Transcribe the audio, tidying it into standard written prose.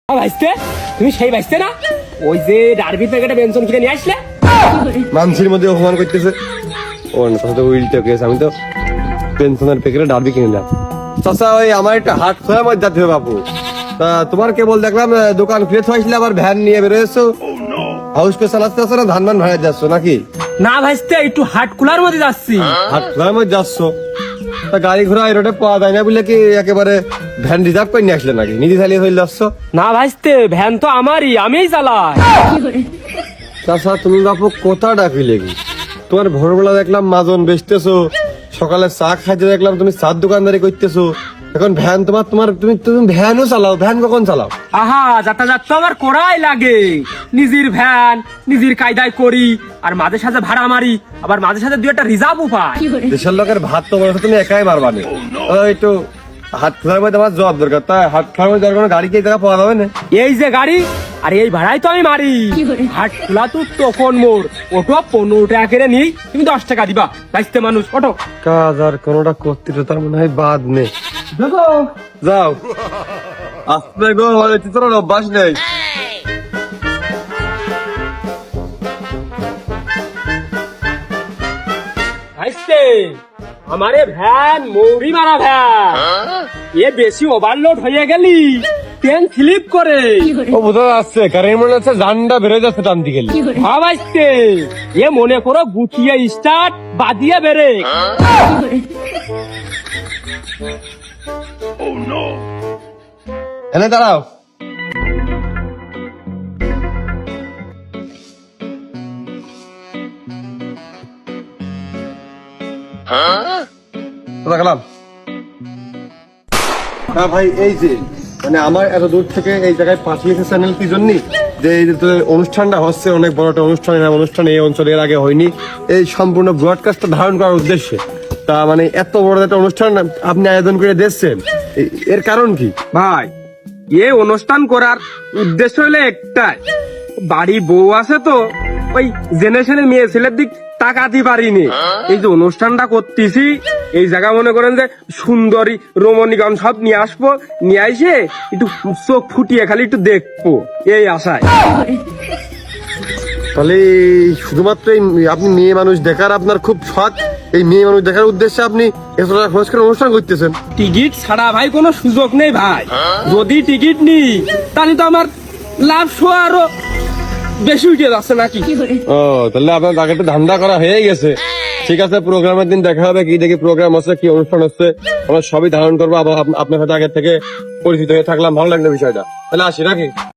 ভাইস্তে, তুমি সেই ভাইস্তে না ওই যে ডারবির প্যাকেটে বেনসন কিনে নিয়ে আসলে? মানুষের মধ্যে অপমান করতেছে। ও না, তাহলে উল্টো কেস। আমি তো পেনশনের প্যাকেটে ডারবি কিনে নিলাম। চাচা, ওই আমার একটা হাট খোলার মধ্যে যেতে হবে বাবু। তা তোমার কেবল দেখলাম দোকান খুলে থাকছিলে, আবার ভ্যান নিয়ে বেরোয়েছো। হাউস পে চালাতে আসছো না ধান মান ভাড়া যাচ্ছ নাকি? না ভাইস্তে, একটু হাট কুলার মধ্যে যাচ্ছি। হাট খোলার মধ্যে যাচ্ছ? তা গাড়ি ঘোড়া এই রোডে পাওয়া যায় না বলে কি একেবারে ভ্যান রিজার্ভ করে নিয়ে আসলে নাকি? নিজে চালিয়ে হয়ে যাচ্ছ? না ভাইস্তে, ভ্যান তো আমারই, আমিই চালাই। চাচা, তুমি বাপু কোথা ডাকিলে কি? তোমার ভোরবেলা দেখলাম মাজন বেচতেছো, সকালে চা খাইতে দেখলাম তুমি চার দোকানদারি করতেছো, এখন ভ্যান তোমার তোমার তুমি তুমি ভ্যানও চালাও? ভ্যান কখন চালাও? আহা, যাতায়াত তো আমার করাই লাগে। নিজের ভ্যান নিজের কায়দায় করি, আর মাঝে সাঝে ভাড়া মারি, আবার মাঝে সাঝে দুই একটা রিজার্ভও পাই। দেশের লোকের ভাত তো বলছো তুমি একাই মারবানি। একটু হাট খোলার মধ্যে আমার জবাব দরকার। তা হাট খোলার মধ্যে কোনো গাড়ি কি জায়গা পাওয়া যাবে না? এই যে গাড়ি, আর এই ভাড়াই তো আমি মারি। হাট খোলা তো তখন মোর ওটো 15 টাকা করে নিই, তুমি 10 টাকা দিবা। ভাইস্তে মানুষ, ওটো। কাজ আর কোনোটা করতে তো তার মনে হয় বাদ নেই। যাও আসতে গো, তোর অভ্যাস নেই। ভাইস্তে, আমারে ভ্যান মৌরি মারা ভ্যান, এ বেশি ওভারলোড হয়ে গেলি ট্রেন স্লিপ করে। ও বোঝা যাচ্ছে, কারণ মনে হচ্ছে জানটা বেড়ে যাচ্ছে টান দিকে। হ্যাঁ ভাইস্তে, এ মনে করো গুছিয়ে স্টার্ট বাদিয়ে বেড়ে। এনে দাঁড়াও। রাখলাম। হ্যাঁ ভাই, এই যে মানে আমার এত দূর থেকে এই জায়গায় পাঠিয়েছে চ্যানেল কি জন্য? যে এই যে তোদের অনুষ্ঠানটা হচ্ছে, অনেক বড় একটা অনুষ্ঠান, অনুষ্ঠান এই অঞ্চলে এর আগে হয়নি, এই সম্পূর্ণ ব্রডকাস্টটা ধারণ করার উদ্দেশ্যে। তা মানে এত বড় একটা অনুষ্ঠান আপনি আয়োজন করে দিচ্ছেন, এর কারণ কি? ভাই, এ অনুষ্ঠান করার উদ্দেশ্য হলো একটাই, বাড়ি বউ আছে তো ওই জেনারেশনের মেয়ে ছেলের দিক তাকাতে পারিনি। এই যে অনুষ্ঠানটা করতেছি, এই জায়গা মনে করেন যে সুন্দরী রমণীগণ সব নিয়ে আসবো, নিয়ে এসে একটু চোখ ফুটিয়ে খালি একটু দেখবো, এই আশায়। তাহলে শুধুমাত্র আপনি মেয়ে মানুষ দেখার আপনার খুব শখ, এই মেয়ে মানুষ দেখার উদ্দেশ্যে আপনি এত টাকা খরচ করে অনুষ্ঠান করতেছেন? টিকিট ছাড়া ভাই কোনো সুযোগ নেই ভাই। যদি টিকিট নিই তাহলে তো আমার লাভ শো আরো বেশি উঠে যাচ্ছে নাকি? ও, তাহলে আপনার আগে একটা ধান্দা করা হয়ে গেছে। ঠিক আছে, প্রোগ্রামের দিন দেখা হবে, কি দেখি প্রোগ্রাম হচ্ছে, কি অনুষ্ঠান হচ্ছে, আমরা সবই ধারণ করবো। আবার আপনার সাথে আগে থেকে পরিচিত হয়ে থাকলাম, ভালো লাগলো বিষয়টা। তাহলে আসি নাকি?